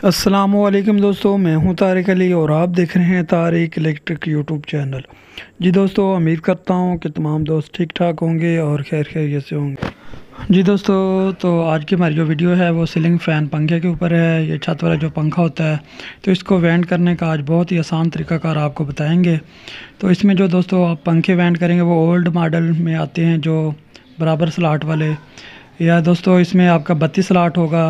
अस्सलामुअलैकुम दोस्तों, मैं हूं तारिक अली और आप देख रहे हैं तारिक इलेक्ट्रिक यूट्यूब चैनल। जी दोस्तों, उम्मीद करता हूं कि तमाम दोस्त ठीक ठाक होंगे और खैर खैरियत से होंगे। जी दोस्तों, तो आज की हमारी जो वीडियो है वो सीलिंग फ़ैन पंखे के ऊपर है। ये छत वाला जो पंखा होता है तो इसको वेंट करने का आज बहुत ही आसान तरीकाकार आपको बताएंगे। तो इसमें जो दोस्तों आप पंखे वेंट करेंगे वो ओल्ड मॉडल में आते हैं, जो बराबर स्लॉट वाले। या दोस्तों इसमें आपका 32 स्लॉट होगा,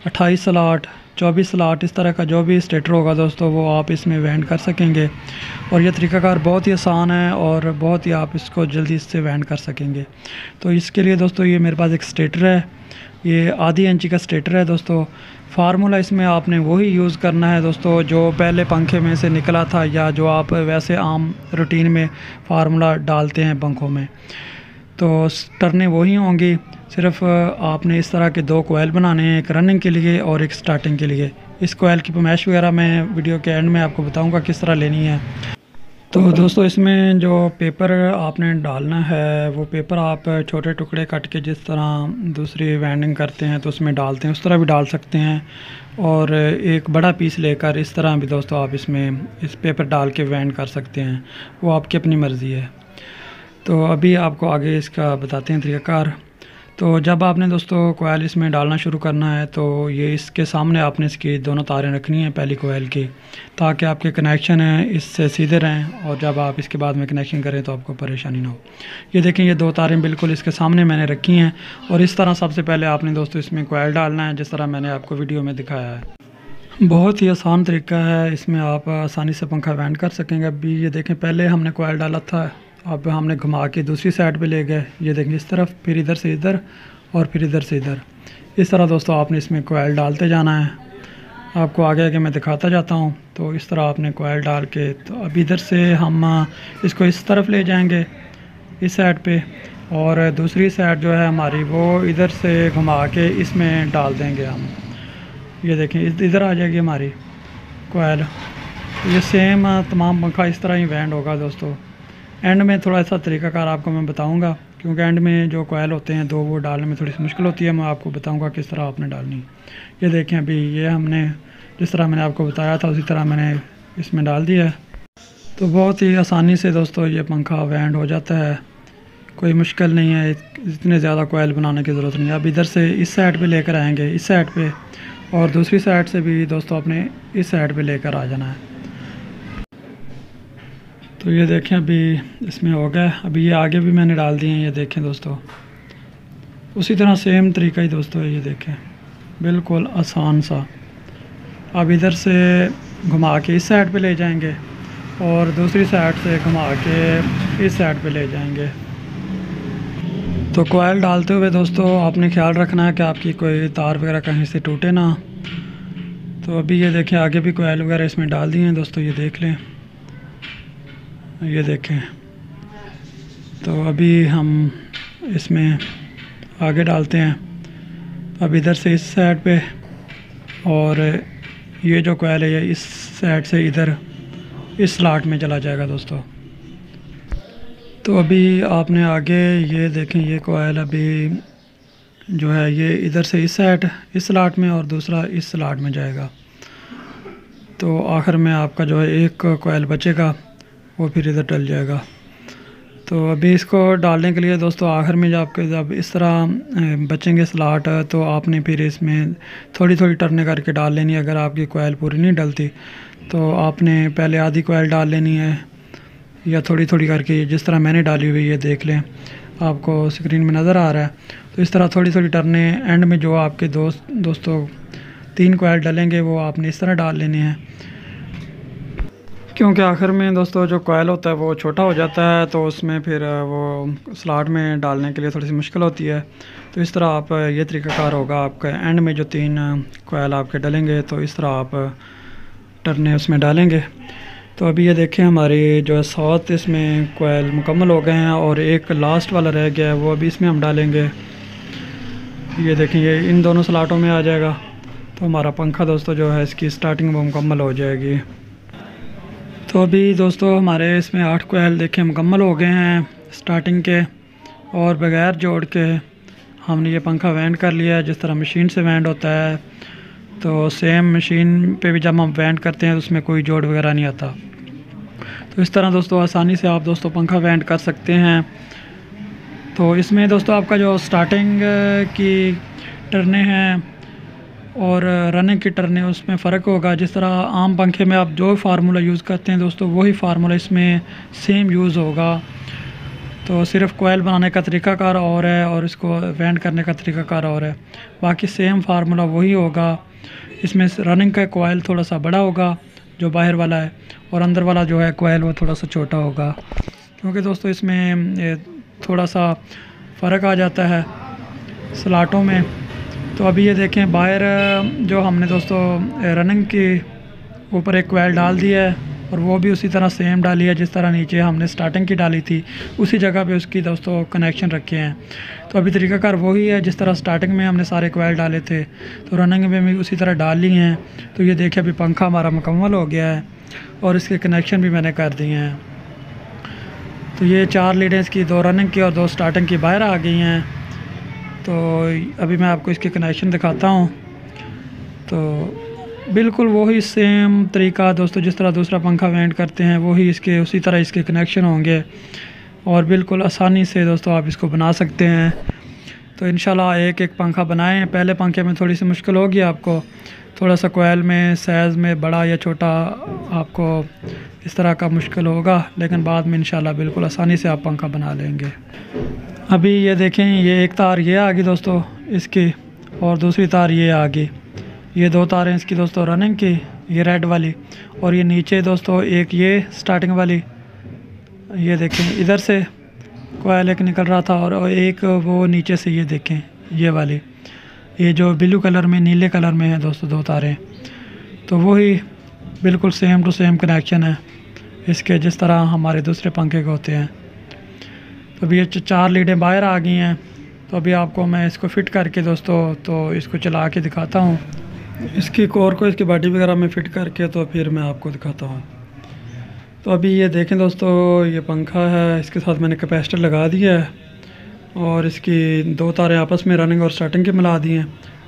28 स्लॉट, 24 स्लॉट, इस तरह का जो भी स्टेटर होगा दोस्तों वो आप इसमें वेंट कर सकेंगे। और ये तरीकाकार बहुत ही आसान है और बहुत ही आप इसको जल्दी इससे वेंट कर सकेंगे। तो इसके लिए दोस्तों ये मेरे पास एक स्टेटर है, ये आधी इंची का स्टेटर है दोस्तों। फार्मूला इसमें आपने वही यूज़ करना है दोस्तों जो पहले पंखे में से निकला था, या जो आप वैसे आम रूटीन में फार्मूला डालते हैं पंखों में, तो टर्नें वही होंगी। सिर्फ आपने इस तरह के दो कोयल बनाने हैं, एक रनिंग के लिए और एक स्टार्टिंग के लिए। इस कोयल की पमैश वगैरह मैं वीडियो के एंड में आपको बताऊंगा किस तरह लेनी है। तो दोस्तों इसमें जो पेपर आपने डालना है वो पेपर आप छोटे टुकड़े कट के जिस तरह दूसरी वेंडिंग करते हैं तो उसमें डालते हैं, उस तरह भी डाल सकते हैं। और एक बड़ा पीस लेकर इस तरह भी दोस्तों आप इसमें इस पेपर डाल के वेंड कर सकते हैं, वो आपकी अपनी मर्ज़ी है। तो अभी आपको आगे इसका बताते हैं तरीक़ाकार। तो जब आपने दोस्तों कोयल इसमें डालना शुरू करना है तो ये इसके सामने आपने इसकी दोनों तारें रखनी हैं पहली कोयल की, ताकि आपके कनेक्शन हैं इससे सीधे रहें और जब आप इसके बाद में कनेक्शन करें तो आपको परेशानी ना हो। ये देखें, ये दो तारें बिल्कुल इसके सामने मैंने रखी हैं। और इस तरह सबसे पहले आपने दोस्तों इसमें कोयल डालना है जिस तरह मैंने आपको वीडियो में दिखाया है। बहुत ही आसान तरीका है, इसमें आप आसानी से पंखा वेंट कर सकेंगे। अभी ये देखें, पहले हमने कोयल डाला था, अब हमने घुमा के दूसरी साइड पे ले गए। ये देखें इस तरफ, फिर इधर से इधर और फिर इधर से इधर। इस तरह दोस्तों आपने इसमें कोयल डालते जाना है। आपको आगे आगे मैं दिखाता जाता हूँ। तो इस तरह आपने कोयल डाल के, तो अब इधर से हम इसको इस तरफ ले जाएंगे इस साइड पे, और दूसरी साइड जो है हमारी वो इधर से घुमा के इसमें डाल देंगे हम। ये देखें इधर आ जाएगी हमारी कोयल। ये सेम तमाम पंखा इस तरह ही वेंड होगा दोस्तों। एंड में थोड़ा सा तरीकाकार आपको मैं बताऊंगा, क्योंकि एंड में जो कोयल होते हैं दो वो डालने में थोड़ी सी मुश्किल होती है। मैं आपको बताऊंगा किस तरह आपने डालनी है। ये देखें, अभी ये हमने जिस तरह मैंने आपको बताया था उसी तरह मैंने इसमें डाल दिया है। तो बहुत ही आसानी से दोस्तों ये पंखा वेंड हो जाता है, कोई मुश्किल नहीं है, इतने ज़्यादा कोयल बनाने की ज़रूरत नहीं है। अब इधर से इस साइड पर लेकर आएँगे, इस साइड पर, और दूसरी साइड से भी दोस्तों अपने इस साइड पर लेकर आ जाना है। तो ये देखें अभी इसमें हो गया। अभी ये आगे भी मैंने डाल दिए हैं, ये देखें दोस्तों, उसी तरह सेम तरीका ही दोस्तों है। ये देखें बिल्कुल आसान सा। अब इधर से घुमा के इस साइड पे ले जाएंगे और दूसरी साइड से घुमा के इस साइड पे ले जाएंगे। तो कोयल डालते हुए दोस्तों आपने ख्याल रखना है कि आपकी कोई तार वगैरह कहीं से टूटे ना। तो अभी ये देखें आगे भी कोयल वगैरह इसमें डाल दिए हैं दोस्तों, ये देख लें, ये देखें। तो अभी हम इसमें आगे डालते हैं। अब इधर से इस साइड पे, और ये जो कोयल है ये इस साइड से इधर इस स्लॉट में चला जाएगा दोस्तों। तो अभी आपने आगे ये देखें, ये कोयल अभी जो है ये इधर से इस साइड इस स्लॉट में और दूसरा इस स्लॉट में जाएगा। तो आखिर में आपका जो है एक कोयल बचेगा, वो फिर इधर डल जाएगा। तो अभी इसको डालने के लिए दोस्तों आखिर में जब इस तरह बचेंगे स्लॉट, तो आपने फिर इसमें थोड़ी थोड़ी टर्नें करके डाल लेनी है। अगर आपकी कोयल पूरी नहीं डलती तो आपने पहले आधी कोयल डाल लेनी है, या थोड़ी थोड़ी करके जिस तरह मैंने डाली हुई है देख लें, आपको स्क्रीन में नज़र आ रहा है। तो इस तरह थोड़ी थोड़ी टर्नें, एंड में जो आपके दोस्तों 3 कोयल डलेंगे वो आपने इस तरह डाल लेने हैं, क्योंकि आखिर में दोस्तों जो कोयल होता है वो छोटा हो जाता है, तो उसमें फिर वो स्लॉट में डालने के लिए थोड़ी सी मुश्किल होती है। तो इस तरह आप ये तरीकाकार होगा आपका। एंड में जो 3 कोयल आपके डलेंगे तो इस तरह आप टर्ने उसमें डालेंगे। तो अभी ये देखें हमारी जो है 7 इसमें कोयल मुकम्मल हो गए हैं और एक लास्ट वाला रह गया है, वो अभी इसमें हम डालेंगे। ये देखें ये इन दोनों स्लॉटों में आ जाएगा, तो हमारा पंखा दोस्तों जो है इसकी स्टार्टिंग वो मुकम्मल हो जाएगी। तो अभी दोस्तों हमारे इसमें 8 कोयल देखें मुकम्मल हो गए हैं स्टार्टिंग के, और बग़ैर जोड़ के हमने ये पंखा वेंड कर लिया है जिस तरह मशीन से वेंड होता है। तो सेम मशीन पे भी जब हम वेंट करते हैं तो उसमें कोई जोड़ वगैरह नहीं आता। तो इस तरह दोस्तों आसानी से आप दोस्तों पंखा वेंट कर सकते हैं। तो इसमें दोस्तों आपका जो स्टार्टिंग की टर्नें हैं और रनिंग की टर्नें उसमें फ़र्क होगा। जिस तरह आम पंखे में आप जो फार्मूला यूज़ करते हैं दोस्तों वही फार्मूला इसमें सेम यूज़ होगा। तो सिर्फ कोयल बनाने का तरीक़ाकार और है और इसको वेंट करने का तरीक़ाकार और है, बाकी सेम फार्मूला वही होगा। इसमें रनिंग का कोयल थोड़ा सा बड़ा होगा जो बाहर वाला है, और अंदर वाला जो है कोयल वो थोड़ा सा छोटा होगा, क्योंकि दोस्तों इसमें थोड़ा सा फ़र्क आ जाता है स्लाटों में। तो अभी ये देखें बाहर जो हमने दोस्तों रनिंग के ऊपर एक कोयल डाल दी है और वो भी उसी तरह सेम डाली है जिस तरह नीचे हमने स्टार्टिंग की डाली थी, उसी जगह पे उसकी दोस्तों कनेक्शन रखे हैं। तो अभी तरीक़ाकार वही है जिस तरह स्टार्टिंग में हमने सारे कोयल डाले थे, तो रनिंग में भी उसी तरह डाल ली हैं। तो ये देखिए अभी पंखा हमारा मुकम्मल हो गया है और इसके कनेक्शन भी मैंने कर दिए हैं। तो ये 4 लीडें इसकी, 2 रनिंग की और 2 स्टार्टिंग की बाहर आ गई हैं। तो अभी मैं आपको इसके कनेक्शन दिखाता हूँ। तो बिल्कुल वही सेम तरीका दोस्तों जिस तरह दूसरा पंखा वेंट करते हैं वही इसके उसी तरह इसके कनेक्शन होंगे और बिल्कुल आसानी से दोस्तों आप इसको बना सकते हैं। तो इंशाल्लाह एक एक पंखा बनाएं। पहले पंखे में थोड़ी सी मुश्किल होगी आपको, थोड़ा सा कोयल में साइज़ में बड़ा या छोटा आपको इस तरह का मुश्किल होगा, लेकिन बाद में इंशाल्लाह बिल्कुल आसानी से आप पंखा बना लेंगे। अभी ये देखें ये एक तार ये आ गई दोस्तों इसकी और दूसरी तार ये आ गई। ये 2 तारें इसकी दोस्तों रनिंग की, ये रेड वाली, और ये नीचे दोस्तों एक ये स्टार्टिंग वाली। ये देखें इधर से कोयल एक निकल रहा था और एक वो नीचे से ये देखें ये वाली, ये जो ब्लू कलर में नीले कलर में है दोस्तों 2 तारें। तो वही बिल्कुल सेम टू सेम कनेक्शन है इसके जिस तरह हमारे दूसरे पंखे के होते हैं। तो अभी ये 4 लीडें बाहर आ गई हैं। तो अभी आपको मैं इसको फ़िट करके दोस्तों तो इसको चला के दिखाता हूँ, इसकी कोर को इसकी बॉडी वगैरह में फ़िट करके तो फिर मैं आपको दिखाता हूँ। तो अभी ये देखें दोस्तों ये पंखा है, इसके साथ मैंने कैपेसिटर लगा दिया है और इसकी 2 तारें आपस में रनिंग और स्टार्टिंग के मिला दी हैं,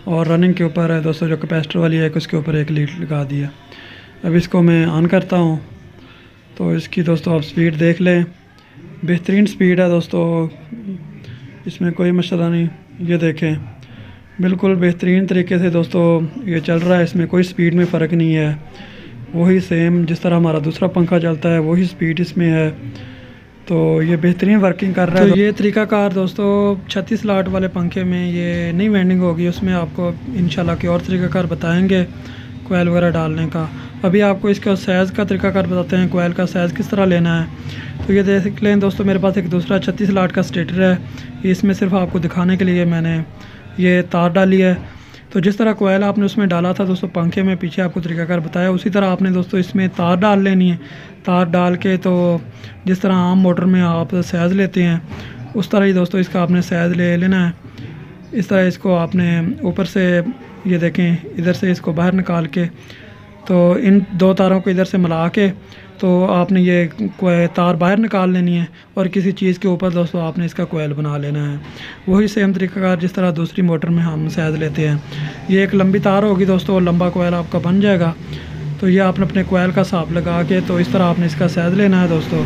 और रनिंग के ऊपर है दोस्तों जो कैपेसिटर वाली है उसके ऊपर एक लीड लगा दिया। अब इसको मैं ऑन करता हूँ तो इसकी दोस्तों आप स्पीड देख लें, बेहतरीन स्पीड है दोस्तों, इसमें कोई मसला नहीं। ये देखें बिल्कुल बेहतरीन तरीके से दोस्तों ये चल रहा है, इसमें कोई स्पीड में फ़र्क नहीं है, वही सेम जिस तरह हमारा दूसरा पंखा चलता है वही स्पीड इसमें है। तो ये बेहतरीन वर्किंग कर रहा है। तो ये तरीक़ाकार दोस्तों 36 लाट वाले पंखे में ये नहीं वेंडिंग होगी, उसमें आपको इंशाल्लाह के और तरीक़ाकार बताएंगे कोयल वगैरह डालने का। अभी आपको इसका साइज़ का तरीक़ाकार बताते हैं, कोयल का साइज़ किस तरह लेना है। तो ये देख लें दोस्तों मेरे पास एक दूसरा 36 लाट का स्टेटर है, इसमें सिर्फ आपको दिखाने के लिए मैंने ये तार डाली है। तो जिस तरह कोयल आपने उसमें डाला था दोस्तों पंखे में, पीछे आपको तरीक़ाकार बताया, उसी तरह आपने दोस्तों इसमें तार डाल लेनी है। तार डाल के तो जिस तरह आम मोटर में आप साइज़ लेते हैं उस तरह ही दोस्तों इसका आपने साइज़ ले लेना है। इस तरह इसको आपने ऊपर से ये देखें इधर से इसको बाहर निकाल के तो इन 2 तारों को इधर से मिला के तो आपने ये तार बाहर निकाल लेनी है और किसी चीज़ के ऊपर दोस्तों आपने इसका कोयल बना लेना है। वही सेम तरीक़ाकार जिस तरह दूसरी मोटर में हम साइज़ लेते हैं। ये एक लंबी तार होगी दोस्तों, लंबा कोयल आपका बन जाएगा। तो ये आपने अपने कोयल का हिसाब लगा के तो इस तरह आपने इसका साइज़ लेना है दोस्तों।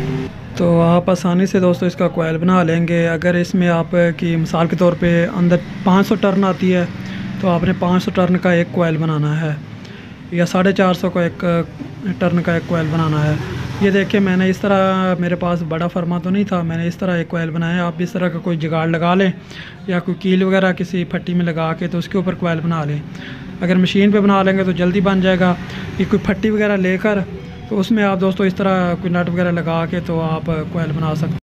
तो आप आसानी से दोस्तों इसका कोयल बना लेंगे। अगर इसमें आप की मिसाल के तौर पे अंदर 500 टर्न आती है तो आपने 500 टर्न का एक कोयल बनाना है, या 450 का एक टर्न का एक कोयल बनाना है। ये देखिए मैंने इस तरह, मेरे पास बड़ा फरमा तो नहीं था, मैंने इस तरह एक कोयल बनाया। आप इस तरह का कोई जुगाड़ लगा लें या कोई कील वगैरह किसी फट्टी में लगा के तो उसके ऊपर कोयल बना लें। अगर मशीन पे बना लेंगे तो जल्दी बन जाएगा। ये कोई फट्टी वगैरह लेकर तो उसमें आप दोस्तों इस तरह कोई नट वगैरह लगा के तो आप कोयल बना सकते हैं।